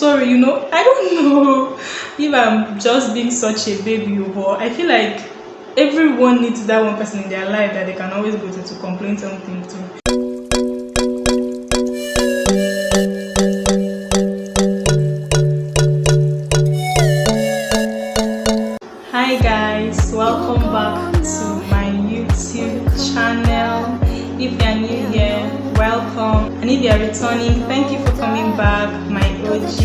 sorry, I don't know if I'm just being such a baby, but I feel like everyone needs that one person in their life that they can always go to complain something to. Hi guys, welcome back to my YouTube channel. If you are new here, welcome, and if you are returning, thank you for coming back, my OG.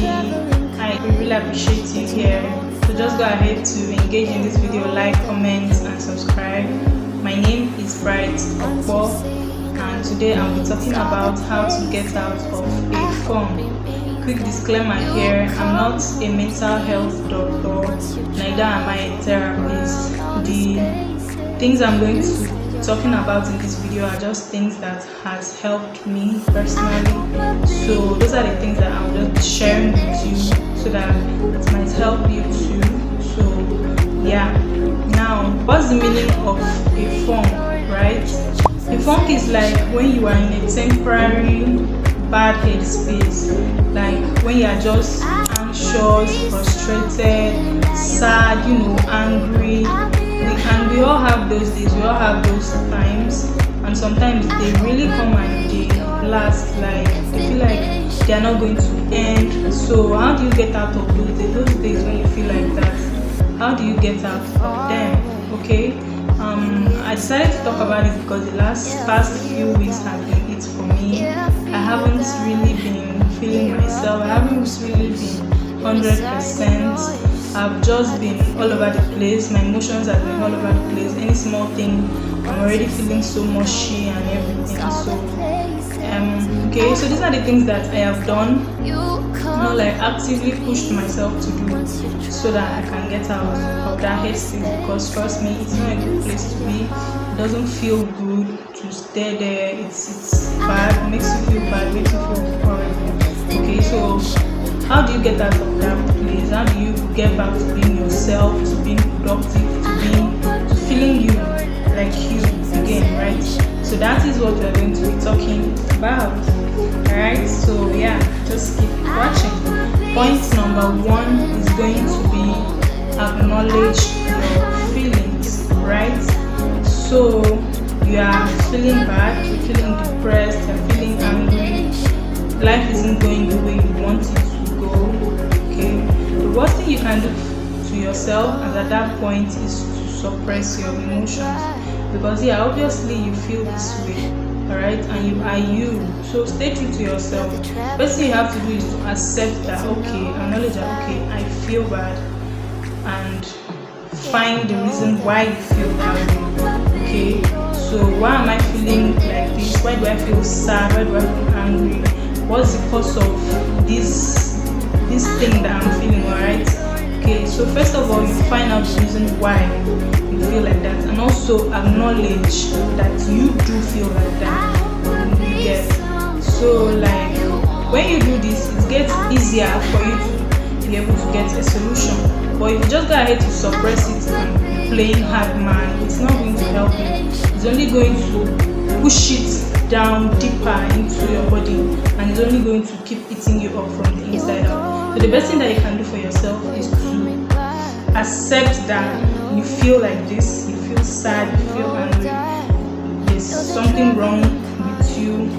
I really appreciate you here. So just go ahead to engage in this video, like, comment and subscribe. My name is Bright Okpo, and today I'll be talking about how to get out of a form. Quick disclaimer here, I'm not a mental health doctor, neither am I a therapist. The things I'm going to be talking about in this video are just things that has helped me personally. So those are the things that I'm just sharing with you so that it might help you too. So yeah, now what's the meaning of a funk, right? A funk is like when you are in a temporary bad headspace, like when you are just anxious, frustrated, sad, angry. We all have those days, we all have those times, and sometimes they really come and they last, like they feel like they are not going to end. So how do you get out of those days when you feel like that? How do you get out of them? Okay, I decided to talk about it because the past few weeks have been it for me. I haven't really been feeling myself. I haven't really been 100%. I've just been all over the place. My emotions have been all over the place. Any small thing, I'm already feeling so mushy and everything. So okay, so these are the things that I have done, like actively pushed myself to do so that I can get out of that headspace, because trust me, it's not a good place to be. It doesn't feel good to stay there. It's bad, it makes you feel bad, makes you feel horrible. Okay, so how do you get out of that place? How do you get back to being yourself, to being productive, to feeling you like you again, right? So that is what we're going to be talking about. Alright, so yeah, just keep watching. Point number 1 is going to be acknowledge your feelings, right? So you are feeling bad, you're feeling depressed, you're feeling angry, life isn't going the way you want it to go. Okay, the worst thing you can do to yourself at that point is to suppress your emotions, because yeah, obviously you feel this way, alright, and you are you, so stay true to yourself. First thing you have to do is to accept that, okay, acknowledge that, okay, I feel bad, and find the reason why you feel that way. Okay, so why am I feeling like this? Why do I feel sad? Why do I feel angry? What's the cause of this thing that I'm feeling? Alright, okay, so first of all, you find out the reason why you feel like that, and also acknowledge that you do feel like that. You get, so like when you do this, it gets easier for you to be able to get a solution. But if you just go ahead to suppress it and playing hard man, it's not going to help you. It's only going to push it down deeper into your body, and it's only going to keep eating you up from the inside out. So the best thing that you can do for yourself is to accept that you feel like this, you feel sad, you feel angry, there's something wrong with you,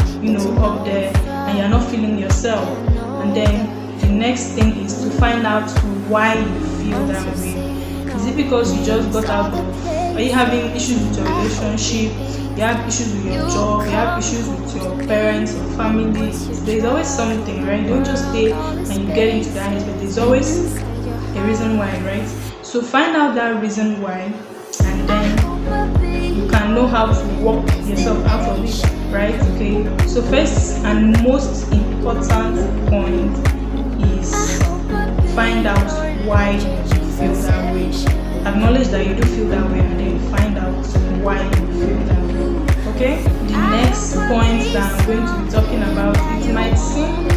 up there, and you're not feeling yourself. And then the next thing is to find out why you feel that way. Is it because you just got out of, are you having issues with your relationship? You have issues with your job, you have issues with your parents or family. There's always something, right? You don't just stay and you get into that head, but there's always a reason why, right? So find out that reason why, and then you can know how to walk yourself out of it, right? Okay, so first and most important point is find out why you feel that way. Acknowledge that you do feel that way, and then find out why you feel that way. Okay, the next point that I'm going to be talking about, it might seem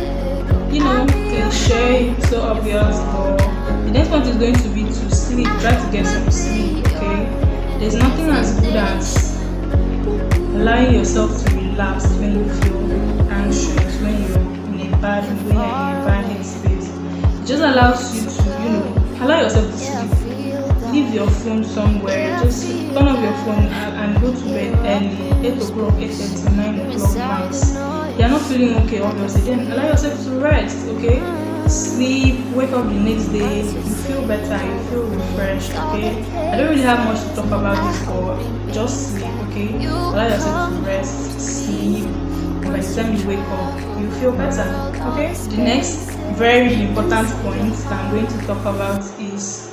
cliche, so obvious, but the next point is going to be to sleep. Try to get some sleep. Okay, there's nothing as good as allowing yourself to relax when you feel anxious, when you're in a bad headspace. just allows you to, allow yourself to sleep. Leave your phone somewhere. Just turn off your phone and go to bed early, 8 o'clock, 8:30, 9 o'clock max. You're not feeling okay, obviously. Then allow yourself to rest, okay? Sleep, wake up the next day, you feel better, you feel refreshed, okay? I don't really have much to talk about this, but just sleep, okay? Allow yourself to rest, sleep. By the time you wake up, you feel better, okay? The next very important point that I'm going to talk about is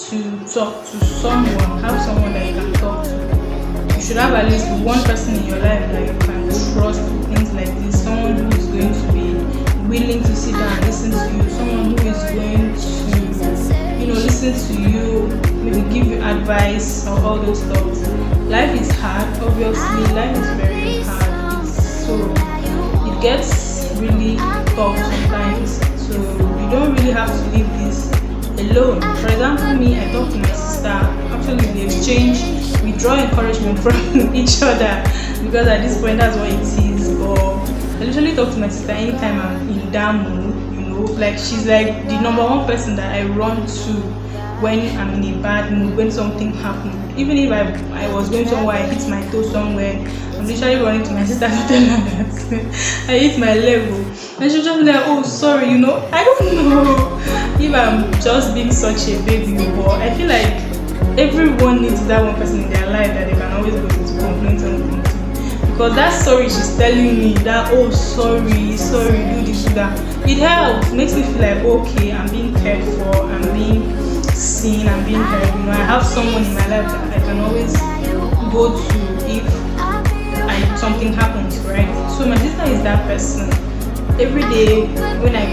to talk to someone. Have someone that you can talk to. You should have at least one person in your life that you can trust with things like this. Someone who is going to be willing to sit down and listen to you. Someone who is going to, listen to you, maybe give you advice or all those stuff. Life is hard, obviously. Life is very hard. So it gets really tough sometimes. So you don't really have to leave this alone. For example, me, I talk to my sister. Actually, we exchange, we draw encouragement from each other, because at this point, that's what it is. But I literally talk to my sister anytime I'm in that mood. Like she's like the number one person that I run to when I'm in a bad mood, when something happened. Even if I was going somewhere, I hit my toe somewhere, I'm literally running to my sister to tell her that I hit my leg. And she'll just be like, oh, sorry, I don't know if I'm just being such a baby, but I feel like everyone needs that one person in their life that they can always go to complain something to. Because that sorry she's telling me, that, oh, sorry, do this, do that, it helps, makes me feel like, okay, I'm being cared for, I'm being seen, I'm being heard. I have someone in my life that I can always go to if something happens, right? So my sister is that person. Every day when I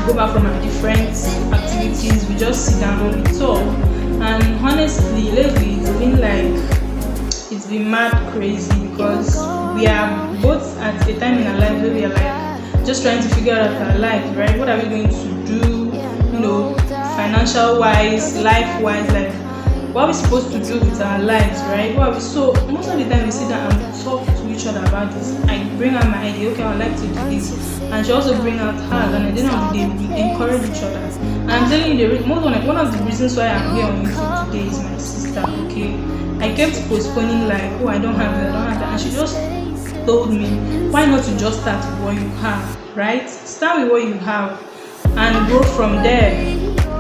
go back from our different activities, we just sit down and we talk. And honestly, lately it's been mad crazy, because we are both at a time in our life where we are like just trying to figure out our life, right? What are we going to do, financial wise, life wise, like what are we supposed to do with our lives, right? So most of the time we sit down and talk to each other about this. I bring out my idea, okay, I would like to do this, and she also bring out hers, and at the end of the day we encourage each other. And I'm telling you, one of the reasons why I'm here on YouTube today is my sister, okay? I kept postponing, like, oh, I don't have that, and she just told me, why not to just start with what you have, right? Start with what you have and grow from there.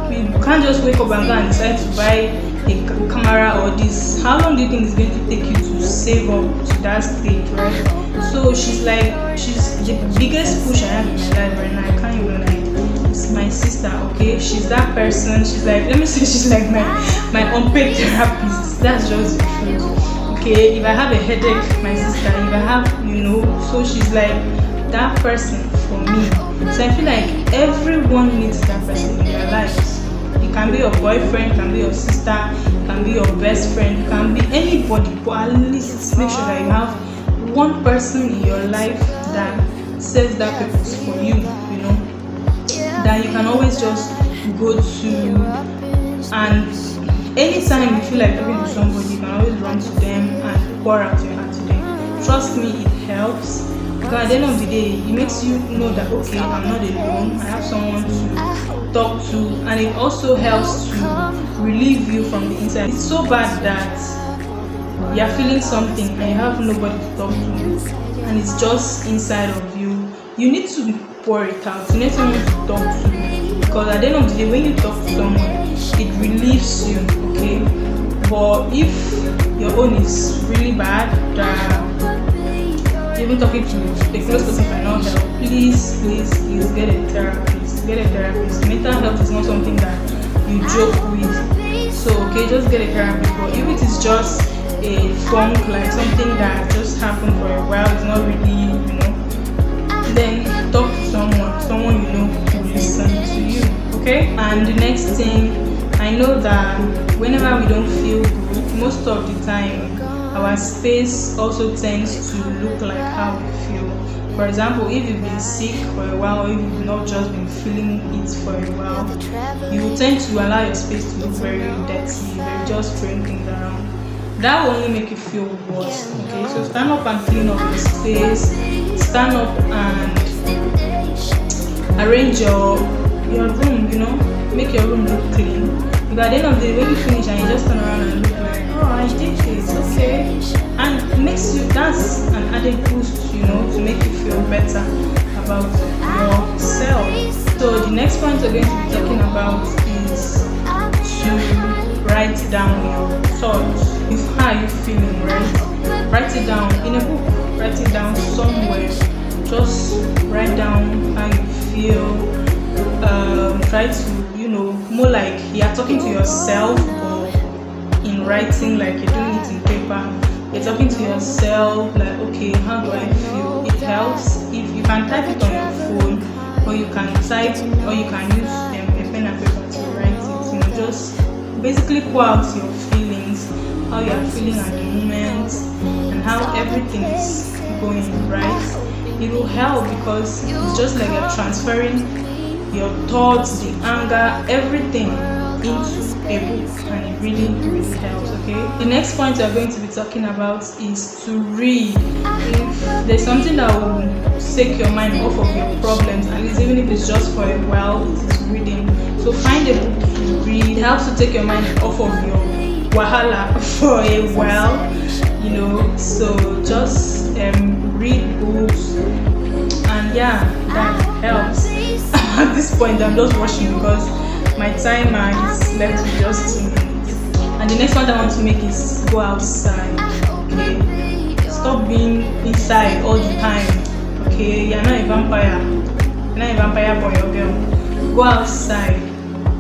We can't just wake up and go and decide to buy a camera or this. How long do you think it's going to take you to save up to that stage, right? So she's the biggest push I have in my life right now. I can't even lie. It's my sister, okay? She's that person. She's like, let me say, she's like my unpaid therapist. That's just the truth. Okay, if I have a headache, my sister, if I have, so she's like that person for me. So I feel like everyone needs that person in their lives. It can be your boyfriend, it can be your sister, it can be your best friend, it can be anybody, but at least make sure that you have one person in your life that serves that purpose for you, that you can always just go to, and anytime you feel like talking to somebody, you can always run to them and pour out your heart to them. Trust me, it helps. Because at the end of the day, it makes you know that, okay, I'm not alone, I have someone to talk to, and it also helps to relieve you from the inside. It's so bad that you're feeling something and you have nobody to talk to, and it's just inside of you. You need to pour it out, you need someone to talk to, because at the end of the day, when you talk to someone, it relieves you, okay? But if your own is really bad, even talking to a close person cannot help, please get a therapist. Mental health is not something that you joke with. So okay, just get a therapist. But if it is just a funk, like something that just happened for a while, it's not really, then talk to someone who will listen to you. Okay? And the next thing, I know that whenever we don't feel good, most of the time our space also tends to look like how we feel. For example, if you've been sick for a while, or if you've not just been feeling it for a while, you will tend to allow your space to look very dirty, very just throwing things around. That will only make you feel worse. Okay, so stand up and clean up your space. Stand up and arrange your your room, make your room look clean. Because at the end of the day, when you finish and you just turn around and look like, oh, I did this, okay. And it makes you, that's an added boost, to make you feel better about yourself. So the next point we're going to be talking about is to write down your thoughts. How are you feeling, right? Write it down in a book, write it down somewhere. Just write down how you feel. Try to, more like you're talking to yourself, but in writing, like you're doing it in paper. You're talking to yourself, like, okay, how do I feel? It helps if you can type it on your phone, or you can type, or you can use a pen and paper to write it. Just basically pour out your feelings, how you are feeling at the moment, and how everything is going, right? It will help because it's just like you're transferring your thoughts, the anger, everything into a book, and it really, really helps, okay? The next point we're going to be talking about is to read. If there's something that will take your mind off of your problems, at least even if it's just for a while, it is reading. So find a book to read. It helps to take your mind off of your wahala for a while, so just read books, and yeah, that helps. At this point, I'm just rushing because my timer is left with just 2 minutes. And the next one I want to make is go outside, okay? Stop being inside all the time, okay? You're not a vampire. You're not a vampire boy or girl. Go outside.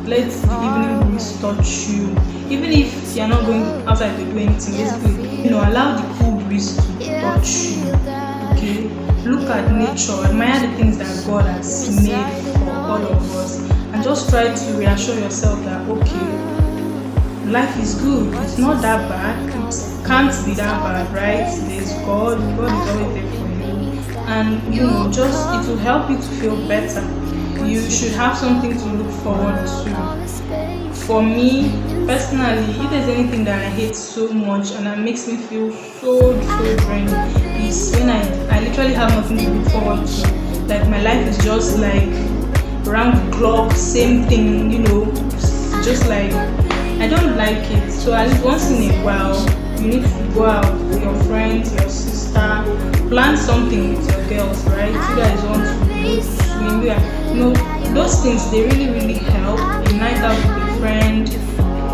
Let the evening breeze touch you. Even if you're not going outside to do anything, basically, allow the cool breeze to touch you, okay? Look at nature, admire the things that God has made for all of us, and just try to reassure yourself that, okay, life is good, it's not that bad, it can't be that bad, right? There's God is always there for you, and just it will help you to feel better. You should have something to look forward to. For me personally, if there's anything that I hate so much and that makes me feel so drained, is when I literally have nothing to look forward to. Like my life is just like round the clock, same thing, just like I don't like it. So at least once in a while, you need to go out with your friends, your sister, plan something with your girls, right? You guys want to go to swim, those things, they really, really help. A night out with a friend,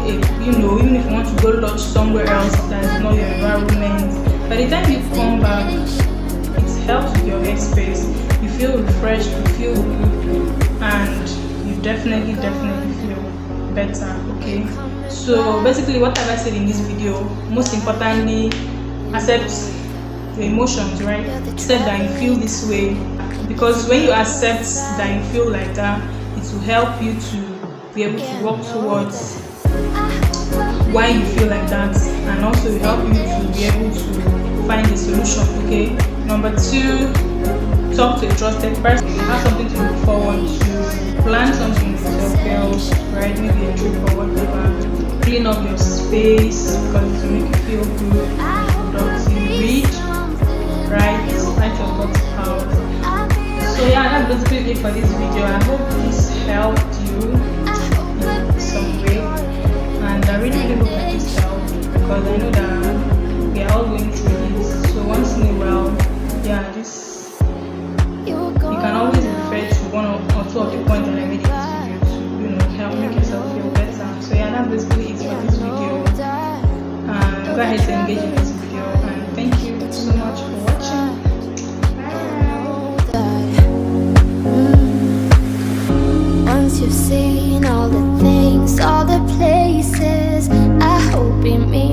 even if you want to go lodge somewhere else that is not your environment, by the time you come back, it helps with your headspace. You feel refreshed, you feel good, and you definitely feel better, okay? So basically, what have I said in this video? Most importantly, accept your emotions, right? Accept that you feel this way, because when you accept that you feel like that, it will help you to be able to work towards why you feel like that, and also help you to be able to find a solution, okay? Number 2, talk to a trusted person. You have something to look forward to. Plan something with your girls, right? Maybe a trip or whatever. Clean up your space because it will make you feel good and productive. Read, write your thoughts out. So yeah, that's basically it for this video. I hope this helped you in some way, and I really hope that this helped, because I know that we are all going through this. So once in a while, yeah, you can always refer to one or two of the points that I made in this video to help make yourself feel better. So yeah, that's basically it for this video. Go ahead and engage in this video, and thank you so much for watching. Once you've seen all the things, all the places, I hope it means